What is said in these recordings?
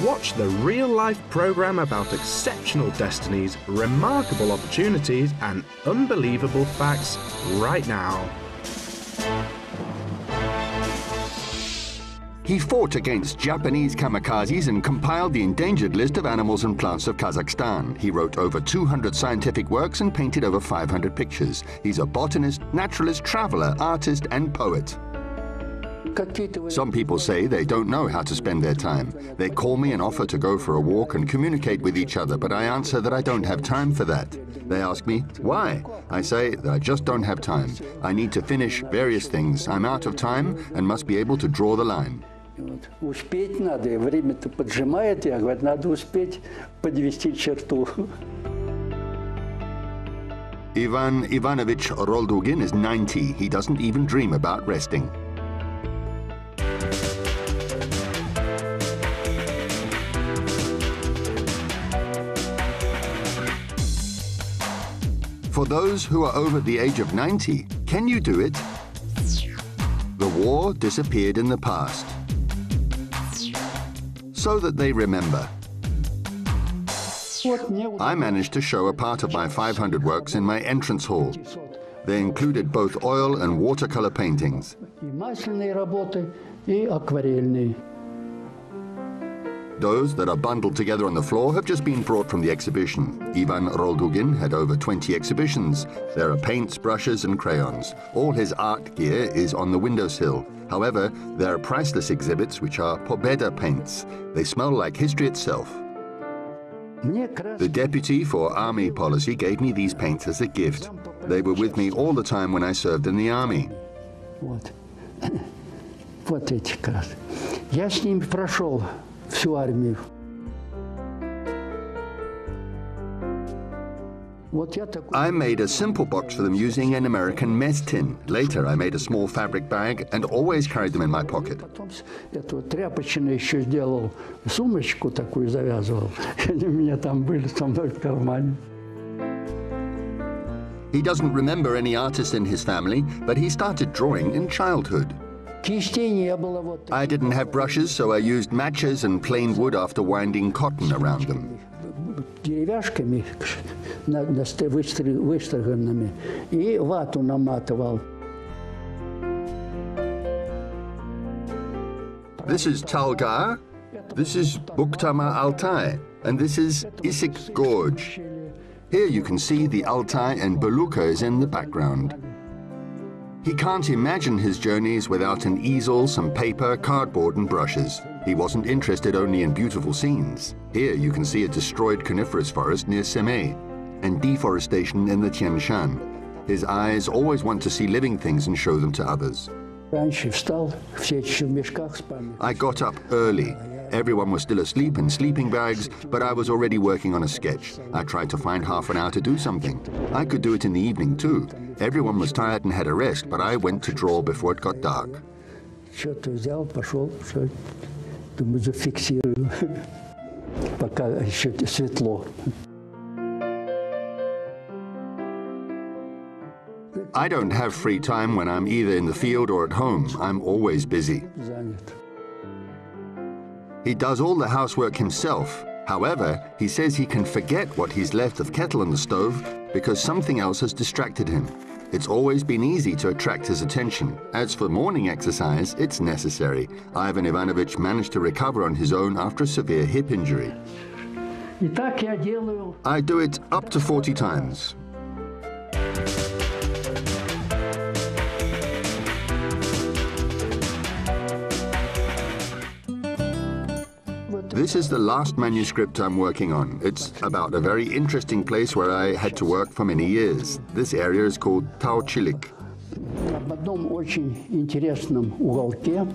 Watch the real-life program about exceptional destinies, remarkable opportunities, and unbelievable facts right now. He fought against Japanese kamikazes and compiled the endangered list of animals and plants of Kazakhstan. He wrote over 200 scientific works and painted over 500 pictures. He's a botanist, naturalist, traveler, artist, and poet. Some people say they don't know how to spend their time. They call me and offer to go for a walk and communicate with each other, but I answer that I don't have time for that. They ask me, why? I say that I just don't have time. I need to finish various things. I'm out of time and must be able to draw the line. Успеть надо, и время-то поджимает, я говорю, надо успеть подвести черту. Ivan Ivanovich Roldugin is 90. He doesn't even dream about resting. For those who are over the age of 90, can you do it? The war disappeared in the past, so that they remember. I managed to show a part of my 500 works in my entrance hall. They included both oil and watercolor paintings. Those that are bundled together on the floor have just been brought from the exhibition. Ivan Roldugin had over 20 exhibitions. There are paints, brushes, and crayons. All his art gear is on the windowsill. However, there are priceless exhibits which are Pobeda paints. They smell like history itself. The deputy for army policy gave me these paints as a gift. They were with me all the time when I served in the army. Вот эти как раз. Я с ними прошел всю армию. I made a simple box for them using an American mess tin. Later, I made a small fabric bag and always carried them in my pocket. Эту тряпочную еще сделал, сумочку такую завязывал. Они у меня там были со мной в кармане. He doesn't remember any artist in his family, but he started drawing in childhood. I didn't have brushes, so I used matches and plain wood after winding cotton around them. Деревяшками выстроганными и вату наматывал. This is Talgar, this is Bukhtama Altai, and this is Issyk Gorge. Here you can see the Altai and Beluga is in the background. He can't imagine his journeys without an easel, some paper, cardboard and brushes. He wasn't interested only in beautiful scenes. Here you can see a destroyed coniferous forest near Semey and deforestation in the Tian Shan. His eyes always want to see living things and show them to others. I got up early. Everyone was still asleep in sleeping bags, but I was already working on a sketch. I tried to find half an hour to do something. I could do it in the evening too. Everyone was tired and had a rest, but I went to draw before it got dark. Что-то взял, пошел, все, думаю, зафиксирую, пока еще светло. I don't have free time when I'm either in the field or at home. I'm always busy. He does all the housework himself. However, he says he can forget what he's left of kettle on the stove because something else has distracted him. It's always been easy to attract his attention. As for morning exercise, it's necessary. Ivan Ivanovich managed to recover on his own after a severe hip injury. I do it up to 40 times. This is the last manuscript I'm working on. It's about a very interesting place where I had to work for many years. This area is called Tauchilik. В одном очень интересном уголке,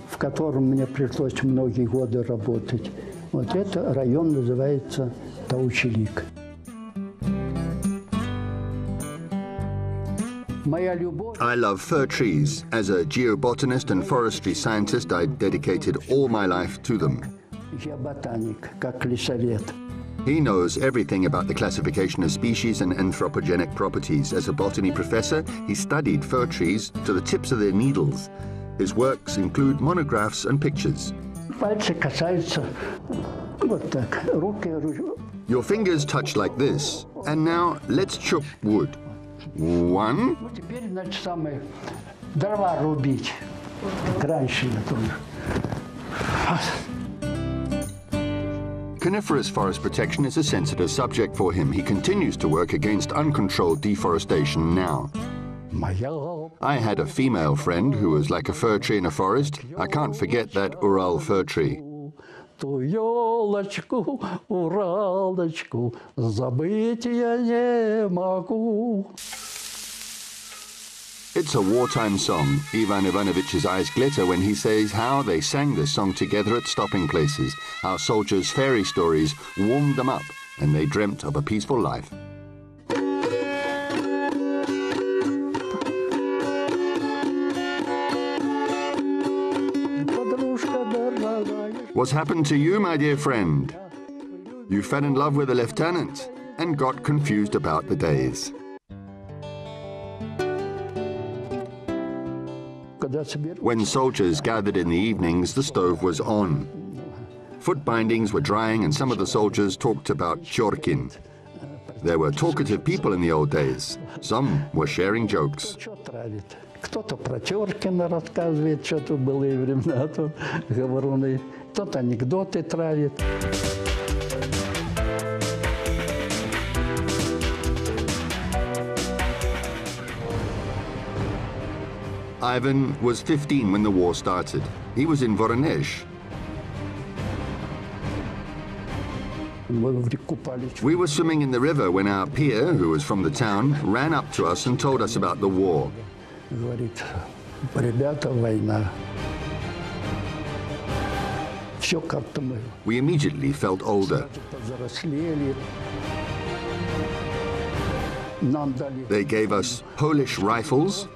в котором мне пришлось многие годы работать. Вот это район называется Таучилик. I love fir trees. As a geobotanist and forestry scientist, I dedicated all my life to them. He knows everything about the classification of species and anthropogenic properties. As a botany professor, he studied fir trees to the tips of their needles. His works include monographs and pictures. Пальцы касаются вот так, руки. Your fingers touch like this. And now let's chop wood. One, Ну, теперь, значит, самое, дрова рубить. Как раньше я тоже. Coniferous forest protection is a sensitive subject for him. He continues to work against uncontrolled deforestation now. I had a female friend who was like a fir tree in a forest. I can't forget that Ural fir tree. Ту елочку, Уралочку, забыть я не могу. It's a wartime song. Ivan Ivanovich's eyes glitter when he says how they sang this song together at stopping places, how soldiers' fairy stories warmed them up and they dreamt of a peaceful life. What's happened to you, my dear friend? You fell in love with a lieutenant and got confused about the days. When soldiers gathered in the evenings, the stove was on. Foot bindings were drying and some of the soldiers talked about Chorkin. There were talkative people in the old days. Some were sharing jokes. Кто-то про Чоркина рассказывает, что-то было и времена, то говоруны, кто-то анекдоты травит. Ivan was 15 when the war started. He was in Voronezh. We were swimming in the river when our peer, who was from the town, ran up to us and told us about the war. Говорит, ребята, война. Все как-то мы. We immediately felt older. Взрослели. Нам дали. They gave us Polish rifles,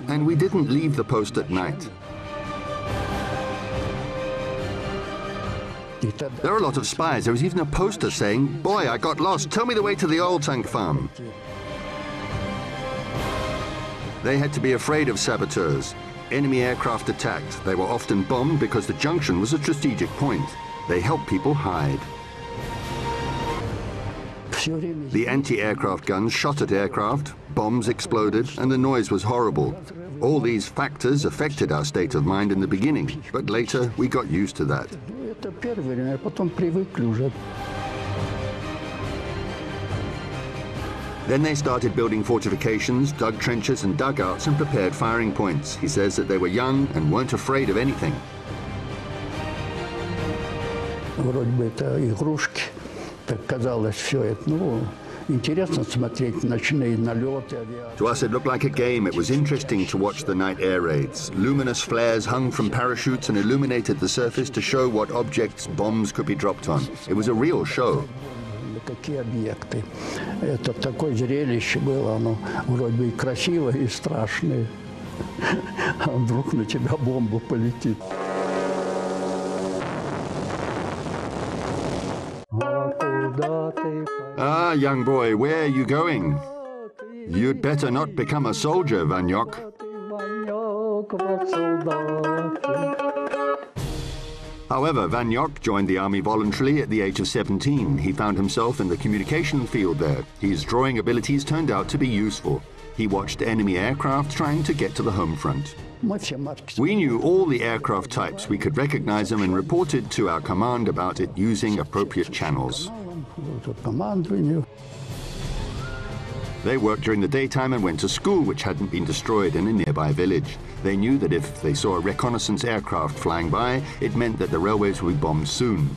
and we didn't leave the post at night. There are a lot of spies. There was even a poster saying, "Boy, I got lost. Tell me the way to the oil tank farm." They had to be afraid of saboteurs. Enemy aircraft attacked. They were often bombed because the junction was a strategic point. They helped people hide. The anti-aircraft guns shot at aircraft, bombs exploded, and the noise was horrible. All these factors affected our state of mind in the beginning, but later we got used to that. Это первое время, потом привыкли уже. Then they started building fortifications, dug trenches and dugouts and prepared firing points. He says that they were young and weren't afraid of anything. Вроде бы это игрушки, так казалось все это. Ну, интересно смотреть ночные налеты. To us it looked like a game. It was interesting to watch the night air raids. Luminous flares hung from parachutes and illuminated the surface to show what objects bombs could be dropped on. It was a real show. Какие объекты. Это такое зрелище было, оно вроде бы и красивое, и страшное. А вдруг на тебя бомба полетит. Ah, young boy, where are you going? You'd better not become a soldier, Vanyok. However, Vanyok joined the army voluntarily at the age of 17. He found himself in the communication field there. His drawing abilities turned out to be useful. He watched enemy aircraft trying to get to the home front. We knew all the aircraft types. We could recognize them and reported to our command about it using appropriate channels. They worked during the daytime and went to school, which hadn't been destroyed, in a nearby village. They knew that if they saw a reconnaissance aircraft flying by, it meant that the railways would be bombed soon.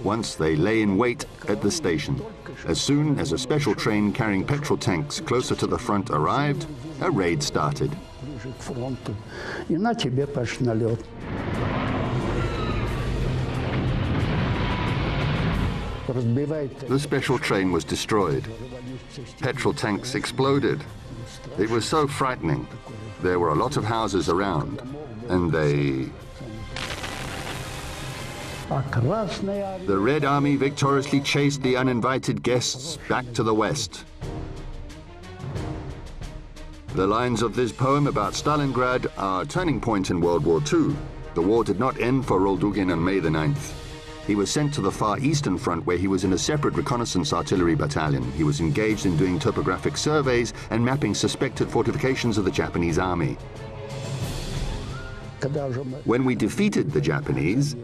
Once they lay in wait at the station. As soon as a special train carrying petrol tanks closer to the front arrived, a raid started. The special train was destroyed. Petrol tanks exploded. It was so frightening. There were a lot of houses around, and the Red Army victoriously chased the uninvited guests back to the west. The lines of this poem about Stalingrad are a turning point in World War II. The war did not end for Roldugin on May the 9th. He was sent to the far eastern front where he was in a separate reconnaissance artillery battalion. He was engaged in doing topographic surveys and mapping suspected fortifications of the Japanese army. When we defeated the Japanese,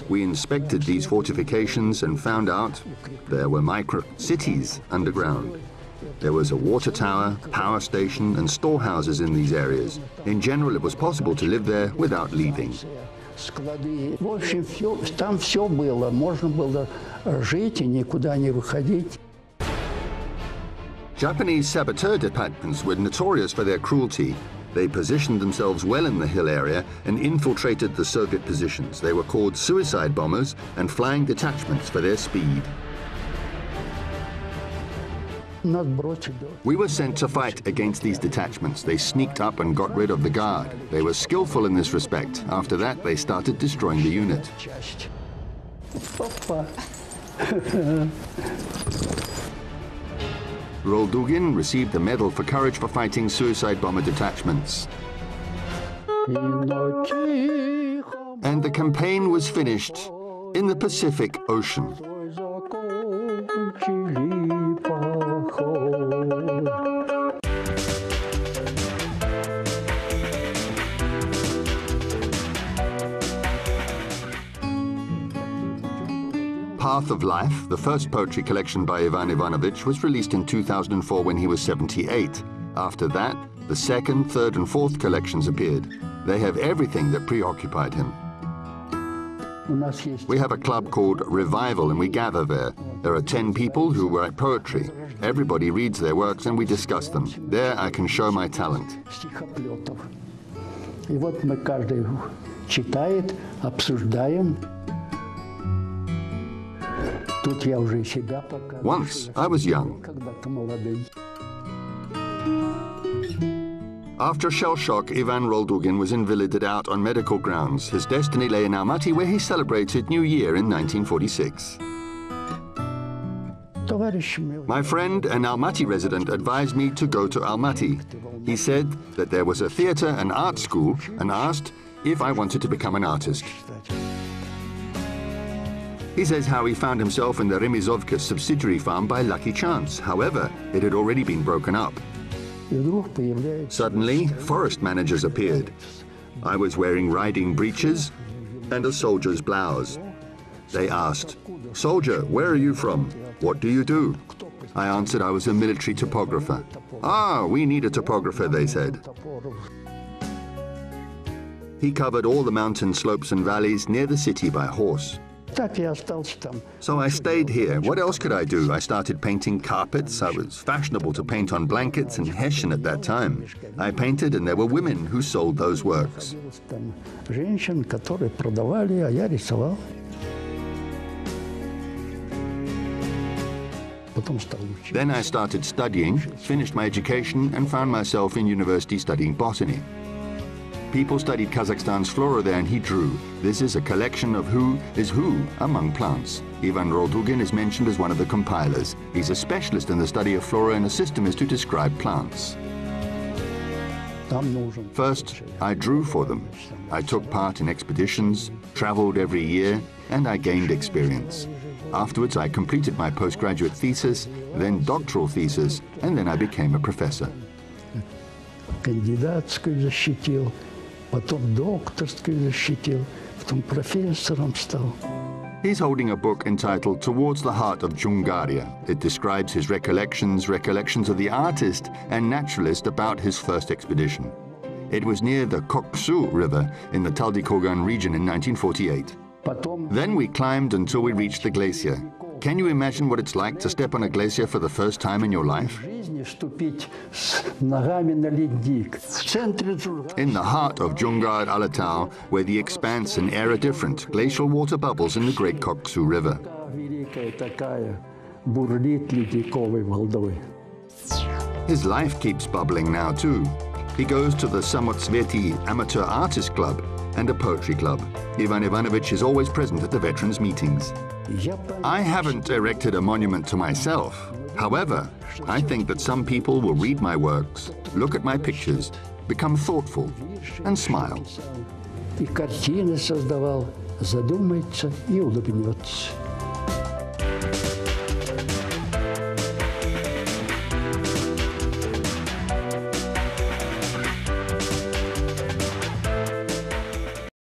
we inspected these fortifications and found out there were micro-cities underground. There was a water tower, power station, and storehouses in these areas. In general, it was possible to live there without leaving. В общем, там все было. Можно было жить и никуда не выходить. Japanese saboteur departments were notorious for their cruelty. They positioned themselves well in the hill area and infiltrated the Soviet positions. They were called suicide bombers and flying detachments for their speed. We were sent to fight against these detachments. They sneaked up and got rid of the guard. They were skillful in this respect. After that, they started destroying the unit. Roldugin received the Medal for Courage for fighting suicide bomber detachments. And the campaign was finished in the Pacific Ocean. Path of Life, the first poetry collection by Ivan Ivanovich, was released in 2004 when he was 78. After that, the second, third, and fourth collections appeared. They have everything that preoccupied him. We have a club called Revival, and we gather there. There are 10 people who write poetry. Everybody reads their works and we discuss them. There I can show my talent. И вот мы каждый читает, обсуждаем. Тут я уже себя показываю. Once I was young. Когда-то молодым. After shell shock, Ivan Roldugin was invalided out on medical grounds. His destiny lay in Almaty, where he celebrated New Year in 1946. My friend, an Almaty resident, advised me to go to Almaty. He said that there was a theater and art school and asked if I wanted to become an artist. He says how he found himself in the Remizovka subsidiary farm by lucky chance. However, it had already been broken up. Suddenly, forest managers appeared. I was wearing riding breeches and a soldier's blouse. They asked, "Soldier, where are you from? What do you do?" I answered I was a military topographer. "Ah, we need a topographer," they said. He covered all the mountain slopes and valleys near the city by horse. So I stayed here. What else could I do? I started painting carpets. I was fashionable to paint on blankets and hessian at that time. I painted and there were women who sold those works. Then I started studying, finished my education and found myself in university studying botany. People studied Kazakhstan's flora there and he drew. This is a collection of who is who among plants. Ivan Roldugin is mentioned as one of the compilers. He's a specialist in the study of flora and a system is to describe plants. First, I drew for them. I took part in expeditions, traveled every year, and I gained experience. Afterwards, I completed my postgraduate thesis, then doctoral thesis, and then I became a professor. Кандидатскую защитил, потом докторскую защитил, потом профессором стал. He's holding a book entitled Towards the Heart of Jungaria. It describes his recollections of the artist and naturalist about his first expedition. It was near the Koksu River in the Taldykorgan region in 1948. Then we climbed until we reached the glacier. Can you imagine what it's like to step on a glacier for the first time in your life? In the heart of Jungar Alatau, where the expanse and air are different, glacial water bubbles in the Great Koksu River. His life keeps bubbling now too. He goes to the Samotsveti Amateur Artist Club and a poetry club. Ivan Ivanovich is always present at the veterans' meetings. I haven't erected a monument to myself. However, I think that some people will read my works, look at my pictures, become thoughtful, and smile. и картины создавал, задумается и улыбнется.